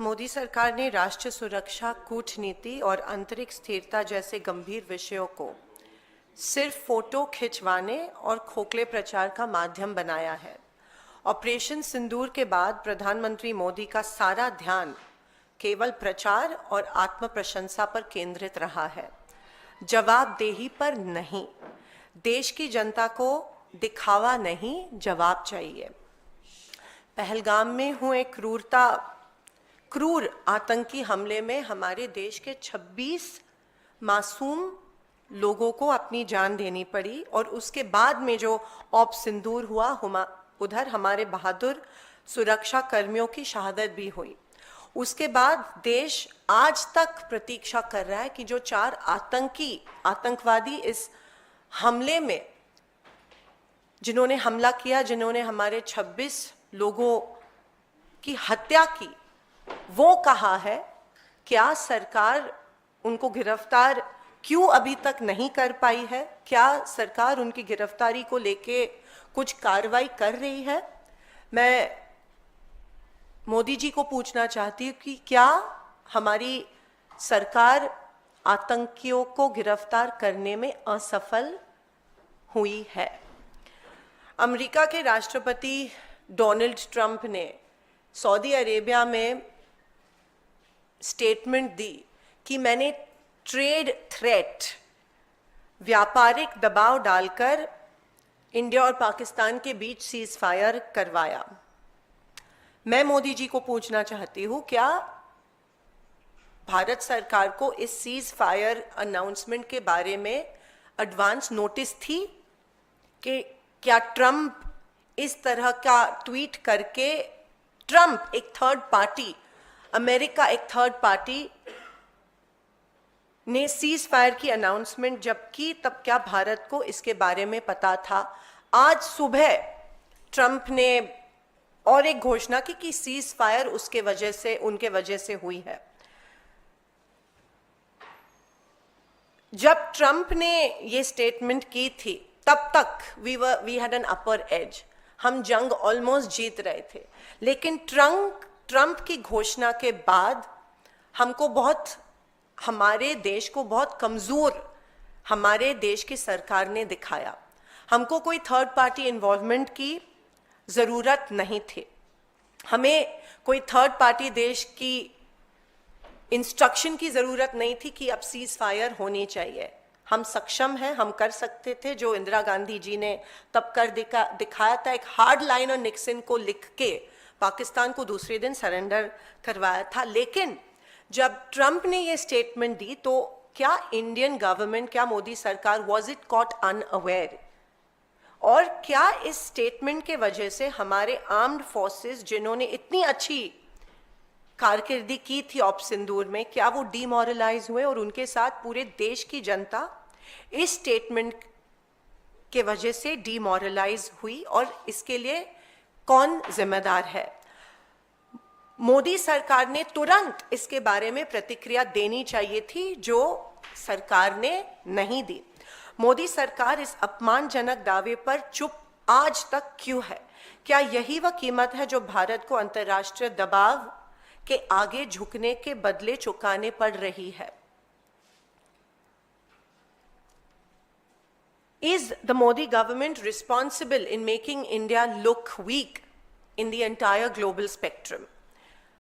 मोदी सरकार ने राष्ट्रीय सुरक्षा, कूटनीति और आंतरिक स्थिरता जैसे गंभीर विषयों को सिर्फ फोटो खिंचवाने और खोखले प्रचार का माध्यम बनाया है। ऑपरेशन सिंदूर के बाद प्रधानमंत्री मोदी का सारा ध्यान केवल प्रचार और आत्म प्रशंसा पर केंद्रित रहा है, जवाबदेही पर नहीं। देश की जनता को दिखावा नहीं, जवाब चाहिए। पहलगाम में हुए क्रूर आतंकी हमले में हमारे देश के 26 मासूम लोगों को अपनी जान देनी पड़ी और उसके बाद में जो ऑप सिंदूर हुआ, उधर हमारे बहादुर सुरक्षा कर्मियों की शहादत भी हुई। उसके बाद देश आज तक प्रतीक्षा कर रहा है कि जो 4 आतंकवादी इस हमले में जिन्होंने हमला किया, जिन्होंने हमारे 26 लोगों की हत्या की, वो कहा है। क्या सरकार उनको गिरफ्तार क्यों अभी तक नहीं कर पाई है? क्या सरकार उनकी गिरफ्तारी को लेके कुछ कार्रवाई कर रही है? मैं मोदी जी को पूछना चाहती हूँ कि क्या हमारी सरकार आतंकियों को गिरफ्तार करने में असफल हुई है? अमेरिका के राष्ट्रपति डोनाल्ड ट्रंप ने सऊदी अरेबिया में स्टेटमेंट दी कि मैंने ट्रेड थ्रेट, व्यापारिक दबाव डालकर इंडिया और पाकिस्तान के बीच सीज फायर करवाया। मैं मोदी जी को पूछना चाहती हूँ, क्या भारत सरकार को इस सीज फायर अनाउंसमेंट के बारे में एडवांस नोटिस थी कि क्या ट्रंप इस तरह का ट्वीट करके, ट्रंप एक थर्ड पार्टी, अमेरिका एक थर्ड पार्टी ने सीज फायर की अनाउंसमेंट जब की, तब क्या भारत को इसके बारे में पता था? आज सुबह ट्रंप ने और एक घोषणा की कि सीज फायर उनके वजह से हुई है। जब ट्रंप ने ये स्टेटमेंट की थी, तब तक we had an upper edge, हम जंग ऑलमोस्ट जीत रहे थे। लेकिन ट्रंप की घोषणा के बाद हमारे देश को बहुत कमजोर हमारे देश की सरकार ने दिखाया। हमको कोई थर्ड पार्टी इन्वॉल्वमेंट की जरूरत नहीं थी, हमें कोई थर्ड पार्टी देश की इंस्ट्रक्शन की जरूरत नहीं थी कि अब सीज फायर होनी चाहिए। हम सक्षम हैं, हम कर सकते थे जो इंदिरा गांधी जी ने तब कर दिखाया था। एक हार्ड लाइन और निक्सन को लिख के पाकिस्तान को दूसरे दिन सरेंडर करवाया था। लेकिन जब ट्रंप ने ये स्टेटमेंट दी, तो क्या इंडियन गवर्नमेंट, क्या मोदी सरकार वॉज इट कॉट अनअवेयर? और क्या इस स्टेटमेंट के वजह से हमारे आर्म्ड फोर्सेस जिन्होंने इतनी अच्छी कारकिर्दी की थी ऑप सिंदूर में, क्या वो डीमोरलाइज हुए और उनके साथ पूरे देश की जनता इस स्टेटमेंट के वजह से डीमोरलाइज हुई? और इसके लिए कौन जिम्मेदार है? मोदी सरकार ने तुरंत इसके बारे में प्रतिक्रिया देनी चाहिए थी, जो सरकार ने नहीं दी। मोदी सरकार इस अपमानजनक दावे पर चुप आज तक क्यों है? क्या यही वह कीमत है जो भारत को अंतर्राष्ट्रीय दबाव के आगे झुकने के बदले चुकाने पड़ रही है? Is the Modi government responsible in making India look weak in the entire global spectrum?